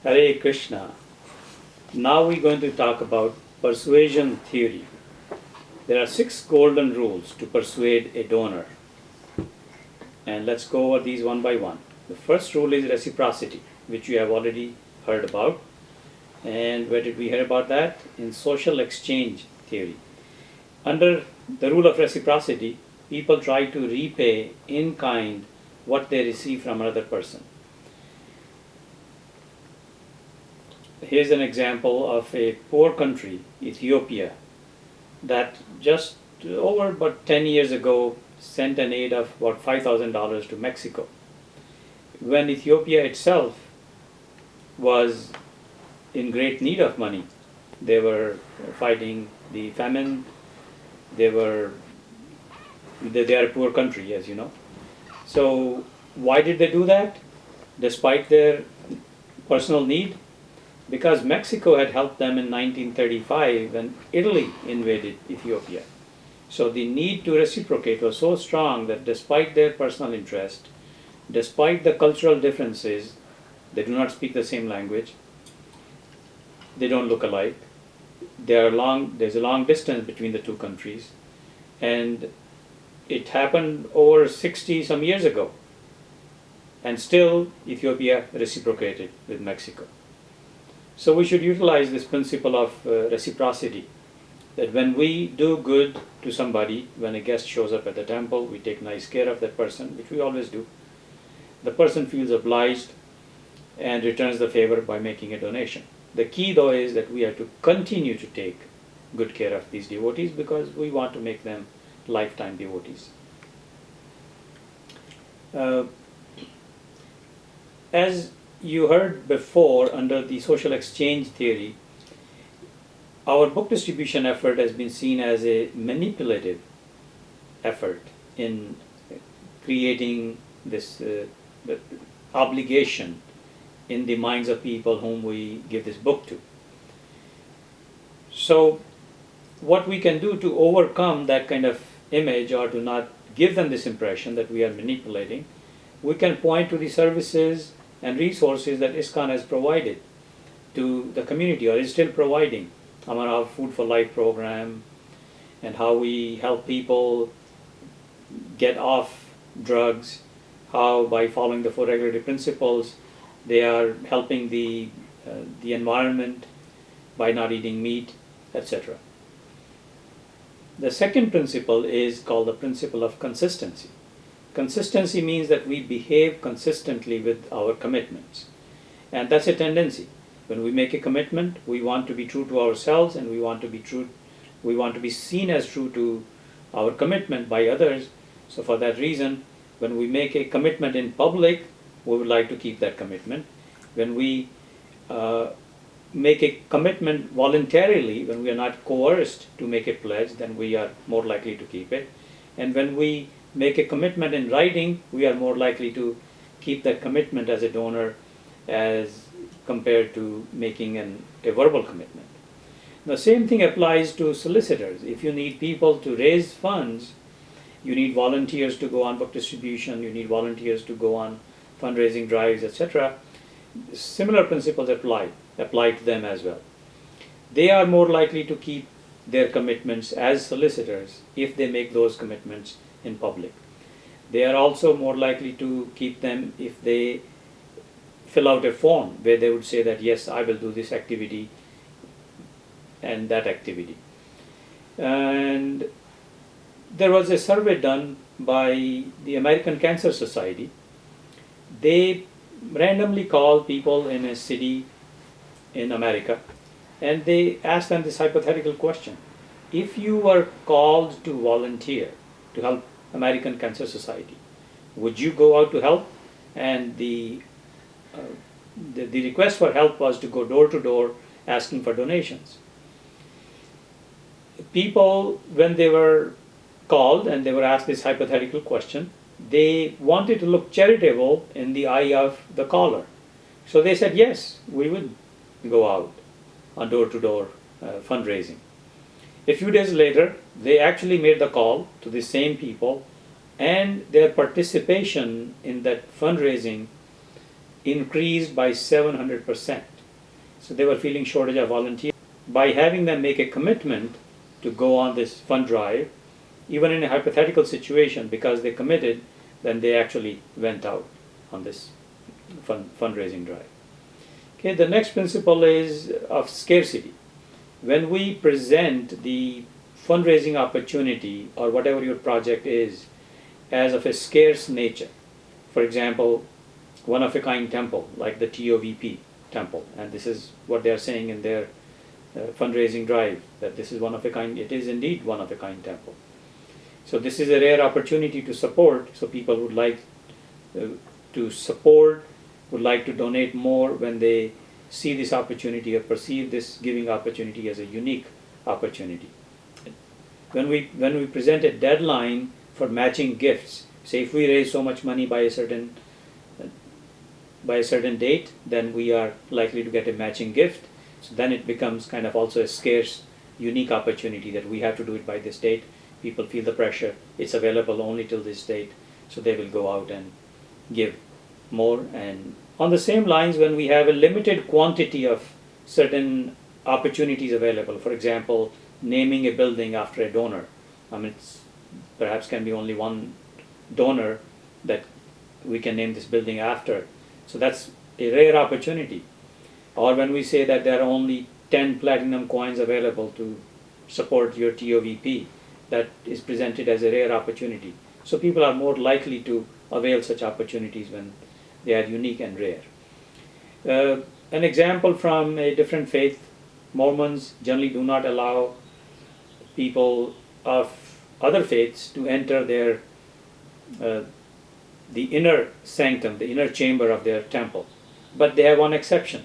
Hare Krishna. Now we're going to talk about persuasion theory. There are 6 golden rules to persuade a donor. And let's go over these one by one. The first rule is reciprocity, which you have already heard about. And where did we hear about that? In social exchange theory. Under the rule of reciprocity, people try to repay in kind what they receive from another person. Here's an example of a poor country, Ethiopia, that just over about 10 years ago sent an aid of about $5,000 to Mexico. When Ethiopia itself was in great need of money, they were fighting the famine, they are a poor country, as you know. So why did they do that despite their personal need? Because Mexico had helped them in 1935 when Italy invaded Ethiopia. So the need to reciprocate was so strong that despite their personal interest, despite the cultural differences, they do not speak the same language, they don't look alike, there's a long distance between the two countries, and it happened over 60 some years ago, and still Ethiopia reciprocated with Mexico. So we should utilize this principle of reciprocity, that when we do good to somebody, when a guest shows up at the temple, we take nice care of that person, which we always do. The person feels obliged and returns the favor by making a donation. The key though is that we have to continue to take good care of these devotees because we want to make them lifetime devotees. As you heard before, under the social exchange theory, our book distribution effort has been seen as a manipulative effort in creating this obligation in the minds of people whom we give this book to. So what we can do to overcome that kind of image, or to not give them this impression that we are manipulating, we can point to the services and resources that ISKCON has provided to the community, or is still providing. Our Food for Life program, and how we help people get off drugs, how by following the 4 regulatory principles they are helping the environment by not eating meat, etc. The second principle is called the principle of consistency. Consistency means that we behave consistently with our commitments. And that's a tendency. When we make a commitment, we want to be true to ourselves, and we want to be seen as true to our commitment by others. So for that reason, when we make a commitment in public, we would like to keep that commitment. When we make a commitment voluntarily, when we are not coerced to make a pledge, then we are more likely to keep it. And when we make a commitment in writing, we are more likely to keep that commitment as a donor as compared to making a verbal commitment. The same thing applies to solicitors. If you need people to raise funds, you need volunteers to go on book distribution, you need volunteers to go on fundraising drives, etc. Similar principles apply to them as well. They are more likely to keep their commitments as solicitors if they make those commitments in public. They are also more likely to keep them if they fill out a form where they would say that, yes, I will do this activity and that activity. And there was a survey done by the American Cancer Society. They randomly called people in a city in America, and they asked them this hypothetical question. If you were called to volunteer to help American Cancer Society, would you go out to help? And the request for help was to go door to door asking for donations. People, when they were called and they were asked this hypothetical question, they wanted to look charitable in the eye of the caller. So they said, yes, we would go out on door to door fundraising. A few days later, they actually made the call to the same people, and their participation in that fundraising increased by 700%. So they were feeling shortage of volunteers. By having them make a commitment to go on this fund drive, even in a hypothetical situation, because they committed, then they actually went out on this fundraising drive. Okay, the next principle is of scarcity. When we present the fundraising opportunity or whatever your project is as of a scarce nature, for example, one-of-a-kind temple like the TOVP temple, and this is what they are saying in their fundraising drive, that this is one of a kind. It is indeed one of a kind temple. So this is a rare opportunity to support. So people would like to support, would like to donate more when they see this opportunity or perceive this giving opportunity as a unique opportunity. When we present a deadline for matching gifts, say if we raise so much money by a certain date, then we are likely to get a matching gift. So then it becomes kind of also a scarce, unique opportunity that we have to do it by this date. People feel the pressure. It's available only till this date, so they will go out and give more. And on the same lines, when we have a limited quantity of certain opportunities available, for example, naming a building after a donor. I mean, it's perhaps can be only one donor that we can name this building after. So that's a rare opportunity. Or when we say that there are only 10 platinum coins available to support your TOVP, that is presented as a rare opportunity. So people are more likely to avail such opportunities when they are unique and rare. An example from a different faith, Mormons generally do not allow people of other faiths to enter their the inner sanctum, the inner chamber of their temple. But they have one exception.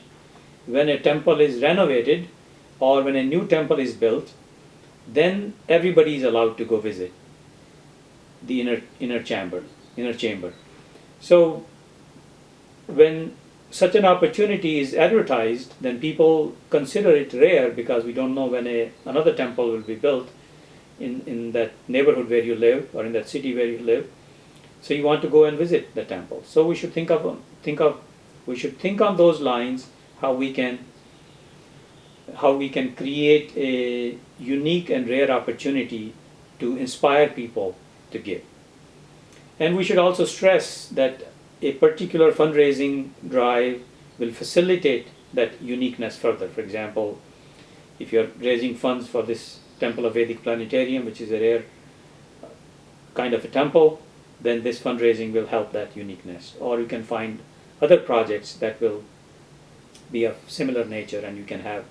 When a temple is renovated or when a new temple is built, then everybody is allowed to go visit the inner chamber. So when such an opportunity is advertised, then people consider it rare because we don't know when another temple will be built in that neighborhood where you live or in that city where you live. So you want to go and visit the temple. So we should think on those lines how we can create a unique and rare opportunity to inspire people to give. And we should also stress that a particular fundraising drive will facilitate that uniqueness further. For example, if you're raising funds for this Temple of Vedic Planetarium, which is a rare kind of a temple, then this fundraising will help that uniqueness. Or you can find other projects that will be of similar nature, and you can have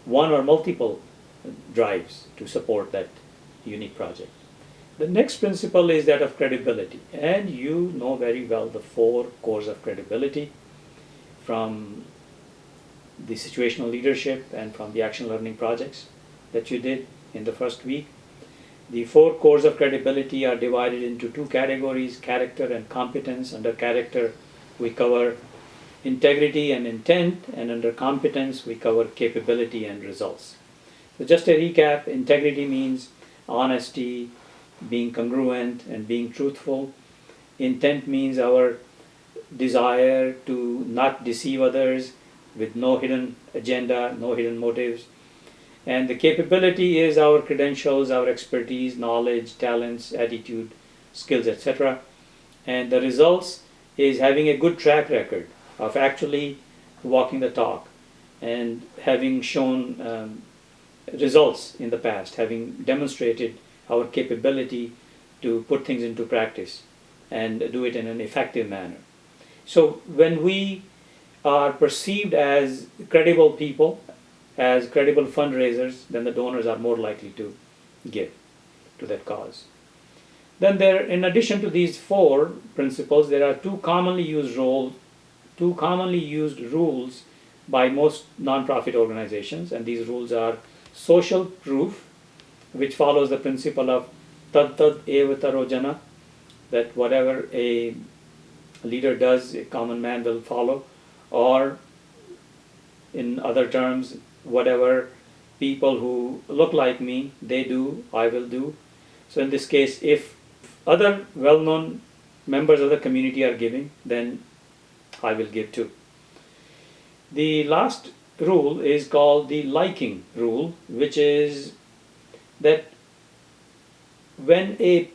one or multiple drives to support that unique project. The next principle is that of credibility, and you know very well the 4 cores of credibility from the situational leadership and from the action learning projects that you did in the first week. The 4 cores of credibility are divided into 2 categories, character and competence. Under character, we cover integrity and intent, and under competence, we cover capability and results. So just a recap, integrity means honesty, being congruent and being truthful. Intent means our desire to not deceive others with no hidden agenda, no hidden motives. And the capability is our credentials, our expertise, knowledge, talents, attitude, skills, etc. And the results is having a good track record of actually walking the talk and having shown results in the past, having demonstrated our capability to put things into practice and do it in an effective manner. So when we are perceived as credible people, as credible fundraisers, then the donors are more likely to give to that cause. Then in addition to these 4 principles, there are 2 commonly used rules by most nonprofit organizations, and these rules are social proof, which follows the principle of tad eva taro jana, that whatever a leader does, a common man will follow, or in other terms, whatever people who look like me, they do, I will do. So in this case, if other well-known members of the community are giving, then I will give too. The last rule is called the liking rule, which is that when a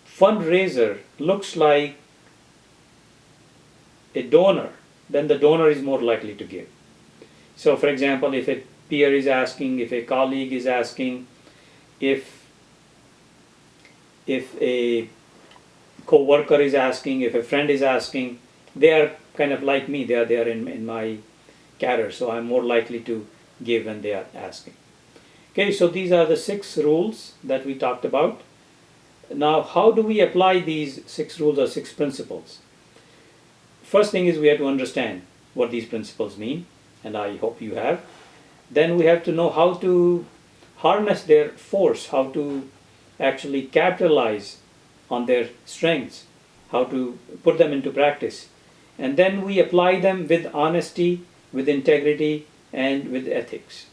fundraiser looks like a donor, then the donor is more likely to give. So for example, if a peer is asking, if a colleague is asking, if a co-worker is asking, if a friend is asking, they are kind of like me, they are in my career, so I'm more likely to give when they are asking. Okay, so these are the 6 rules that we talked about. Now, how do we apply these 6 rules or 6 principles? First thing is we have to understand what these principles mean, and I hope you have. Then we have to know how to harness their force, how to actually capitalize on their strengths, how to put them into practice. And then we apply them with honesty, with integrity, and with ethics.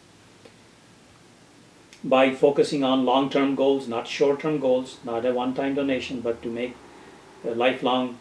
By focusing on long-term goals, not short-term goals, not a one-time donation, but to make lifelong